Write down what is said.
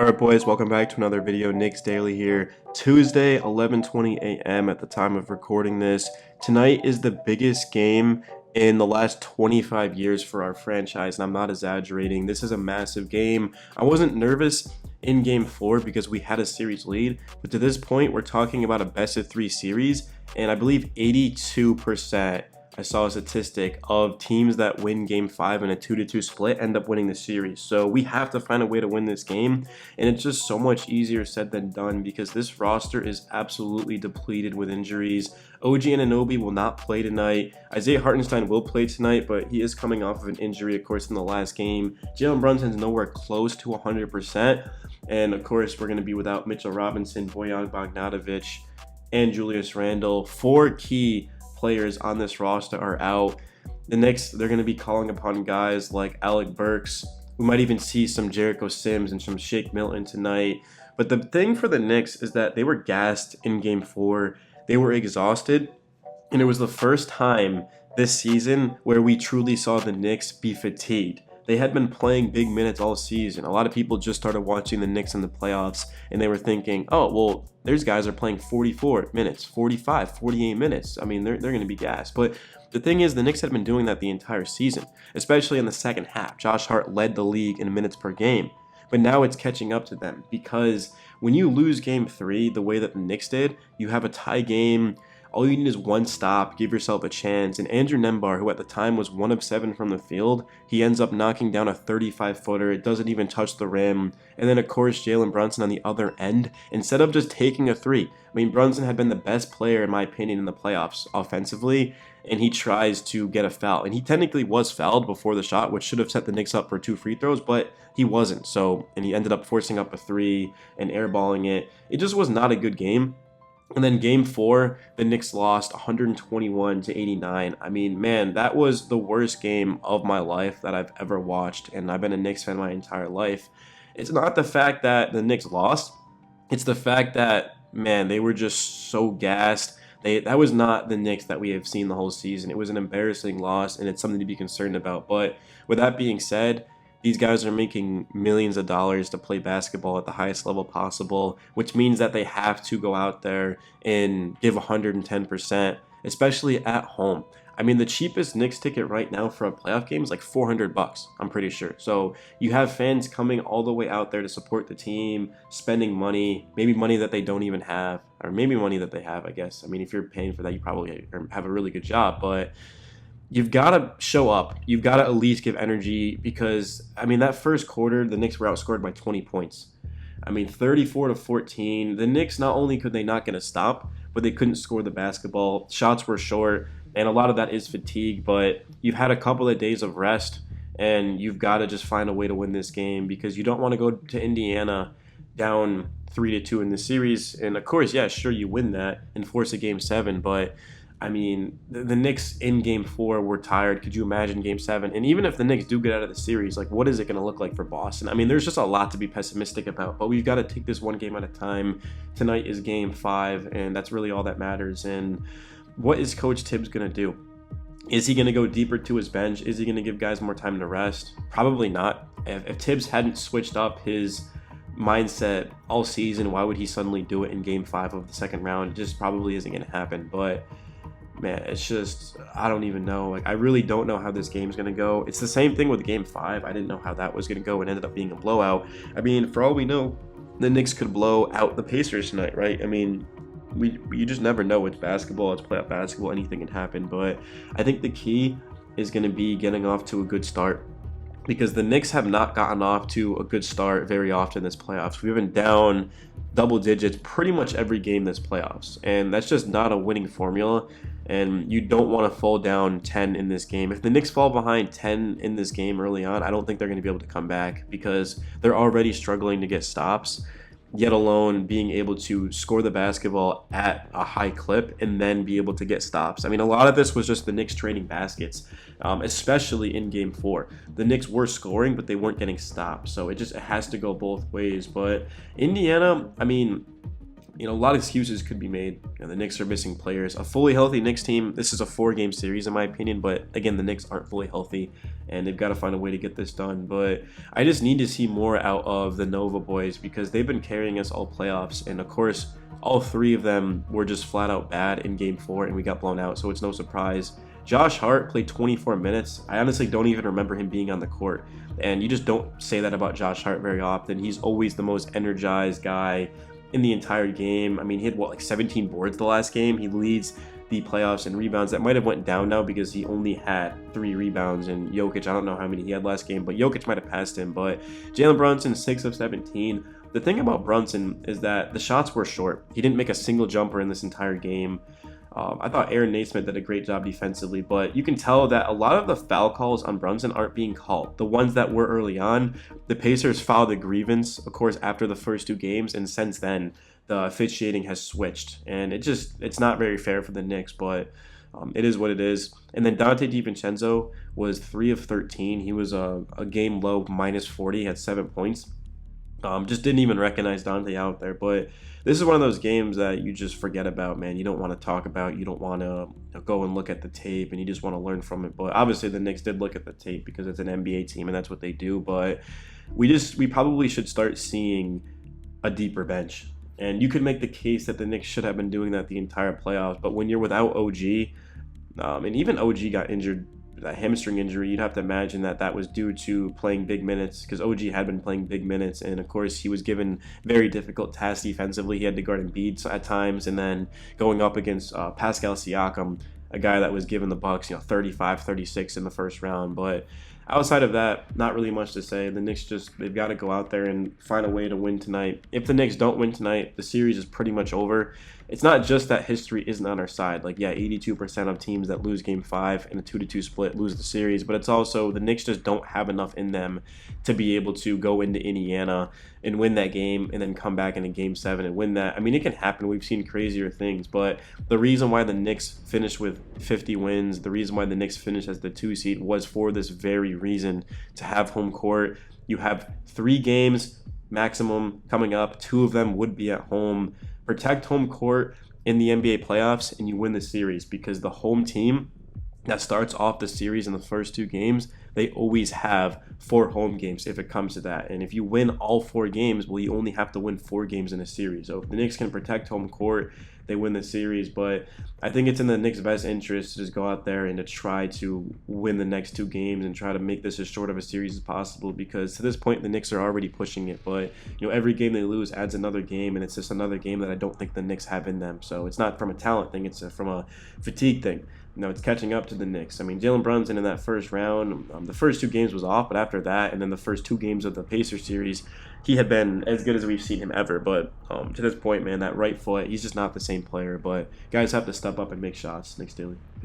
Alright boys, welcome back to another video. Knicks Daily here. Tuesday, 11:20 a.m. at the time of recording this. Tonight is the biggest game in the last 25 years for our franchise, and I'm not exaggerating. This is a massive game. I wasn't nervous in game 4 because we had a series lead, but to this point we're talking about a best of 3 series, and I believe 82%, I saw a statistic of teams that win game 5 in a 2-2 split end up winning the series. So we have to find a way to win this game, and it's just so much easier said than done because this roster is absolutely depleted with injuries. OG Anunoby will not play tonight. Isaiah Hartenstein will play tonight, but he is coming off of an injury, of course, in the last game. Jalen Brunson's nowhere close to 100%, and of course we're going to be without Mitchell Robinson, Bojan Bogdanovic, and Julius Randle. 4 key players on this roster are out. The Knicks, they're going to be calling upon guys like Alec Burks. We might even see some Jericho Sims and some Shake Milton tonight. But the thing for the Knicks is that they were gassed in game 4. They were exhausted. And it was the first time this season where we truly saw the Knicks be fatigued. They had been playing big minutes all season. A lot of people just started watching the Knicks in the playoffs, and they were thinking, oh, well, there's guys are playing 44 minutes, 45, 48 minutes. I mean, they're going to be gassed. But the thing is, the Knicks had been doing that the entire season, especially in the second half. Josh Hart led the league in minutes per game. But now it's catching up to them because when you lose game 3 the way that the Knicks did, you have a tie game. All you need is one stop, give yourself a chance. And Andrew Nembhard, who at the time was 1 of 7 from the field, he ends up knocking down a 35-footer. It doesn't even touch the rim. And then, of course, Jalen Brunson on the other end, instead of just taking a 3. I mean, Brunson had been the best player, in my opinion, in the playoffs offensively, and he tries to get a foul. And he technically was fouled before the shot, which should have set the Knicks up for 2 free throws, but he wasn't. So, and he ended up forcing up a 3 and airballing it. It just was not a good game. And then game 4, the Knicks lost 121-89. I mean, man, that was the worst game of my life that I've ever watched, and I've been a Knicks fan my entire life. It's not the fact that the Knicks lost. It's the fact that, man, they were just so gassed. That was not the Knicks that we have seen the whole season. It was an embarrassing loss, and it's something to be concerned about. But with that being said, these guys are making millions of dollars to play basketball at the highest level possible, which means that they have to go out there and give 110%, especially at home. I mean, the cheapest Knicks ticket right now for a playoff game is like $400, I'm pretty sure. So you have fans coming all the way out there to support the team, spending money, maybe money that they don't even have, or maybe money that they have, I guess. I mean, if you're paying for that, you probably have a really good job, but you've got to show up. You've got to at least give energy because, I mean, that first quarter, the Knicks were outscored by 20 points. I mean, 34-14. The Knicks, not only could they not get a stop, but they couldn't score the basketball. Shots were short, and a lot of that is fatigue, but you've had a couple of days of rest, and you've got to just find a way to win this game because you don't want to go to Indiana down 3-2 in the series. And, of course, yeah, sure, you win that and force a game 7, but I mean, the Knicks in game 4 were tired. Could you imagine game 7? And even if the Knicks do get out of the series, like, what is it going to look like for Boston? I mean, there's just a lot to be pessimistic about, but we've got to take this one game at a time. Tonight is game 5, and that's really all that matters. And what is Coach Tibbs going to do? Is he going to go deeper to his bench? Is he going to give guys more time to rest? Probably not. If Tibbs hadn't switched up his mindset all season, why would he suddenly do it in game 5 of the second round? It just probably isn't going to happen, but man, it's just, I don't even know. Like, I really don't know how this game's going to go. It's the same thing with game 5. I didn't know how that was going to go. It ended up being a blowout. I mean, for all we know, the Knicks could blow out the Pacers tonight, right? I mean, you just never know. It's basketball. It's playoff basketball. Anything can happen. But I think the key is going to be getting off to a good start because the Knicks have not gotten off to a good start very often this playoffs. We've been down double digits pretty much every game this playoffs, and that's just not a winning formula. And you don't want to fall down 10 in this game. If the Knicks fall behind 10 in this game early on, I don't think they're going to be able to come back because they're already struggling to get stops, yet alone being able to score the basketball at a high clip and then be able to get stops. I mean, a lot of this was just the Knicks trading baskets, especially in game 4. The Knicks were scoring, but they weren't getting stops. So it has to go both ways. But Indiana, I mean, a lot of excuses could be made. The Knicks are missing players. A fully healthy Knicks team, this is a 4-game series in my opinion, but again, the Knicks aren't fully healthy, and they've got to find a way to get this done. But I just need to see more out of the Nova boys because they've been carrying us all playoffs, and of course, all 3 of them were just flat out bad in Game 4, and we got blown out, so it's no surprise. Josh Hart played 24 minutes. I honestly don't even remember him being on the court, and you just don't say that about Josh Hart very often. He's always the most energized guy in the entire game. I mean, he had like 17 boards the last game. He leads the playoffs in rebounds. That might have went down now because he only had 3 rebounds, and Jokic, I don't know how many he had last game, but Jokic might have passed him. But Jalen Brunson, 6 of 17. The thing about Brunson is that the shots were short. He didn't make a single jumper in this entire game. I thought Aaron Naismith did a great job defensively, but you can tell that a lot of the foul calls on Brunson aren't being called. The ones that were early on, the Pacers filed a grievance, of course, after the first 2 games, and since then, the officiating has switched, and it's not very fair for the Knicks, but it is what it is. And then Dante DiVincenzo was 3 of 13. He was a game low minus 40, had 7 points. Just didn't even recognize Dante out there, but this is one of those games that you just forget about, man. You don't want to talk about, you don't want to go and look at the tape, and you just want to learn from it. But obviously the Knicks did look at the tape because it's an NBA team and that's what they do, but we probably should start seeing a deeper bench. And you could make the case that the Knicks should have been doing that the entire playoffs, but when you're without OG, and even OG got injured, that hamstring injury, you'd have to imagine that that was due to playing big minutes because OG had been playing big minutes, and of course he was given very difficult tasks defensively. He had to guard Embiid at times, and then going up against Pascal Siakam, a guy that was given the Bucks 35, 36 in the first round. But outside of that, not really much to say. The Knicks they've got to go out there and find a way to win tonight. If the Knicks don't win tonight, the series is pretty much over. It's not just that history isn't on our side. 82% of teams that lose Game 5 in a 2-2 split lose the series, but it's also the Knicks just don't have enough in them to be able to go into Indiana and win that game and then come back into Game 7 and win that. I mean, it can happen. We've seen crazier things, but the reason why the Knicks finished with 50 wins, the reason why the Knicks finished as the 2 seed was for this very reason, to have home court. You have 3 games maximum coming up. 2 of them would be at home. Protect home court in the NBA playoffs, and you win the series because the home team that starts off the series in the first 2 games, they always have 4 home games if it comes to that. And if you win all 4 games, well, you only have to win 4 games in a series. So if the Knicks can protect home court, they win the series. But I think it's in the Knicks' best interest to just go out there and to try to win the next 2 games and try to make this as short of a series as possible, because to this point the Knicks are already pushing it. But every game they lose adds another game, and it's just another game that I don't think the Knicks have in them. So it's not from a talent thing, it's from a fatigue thing. It's catching up to the Knicks. I mean, Jalen Brunson in that first round, the first 2 games was off, but after that, and then the first 2 games of the Pacers series, he had been as good as we've seen him ever. But to this point, man, that right foot, he's just not the same player. But guys have to step up and make shots. Knicks Daily. Peace.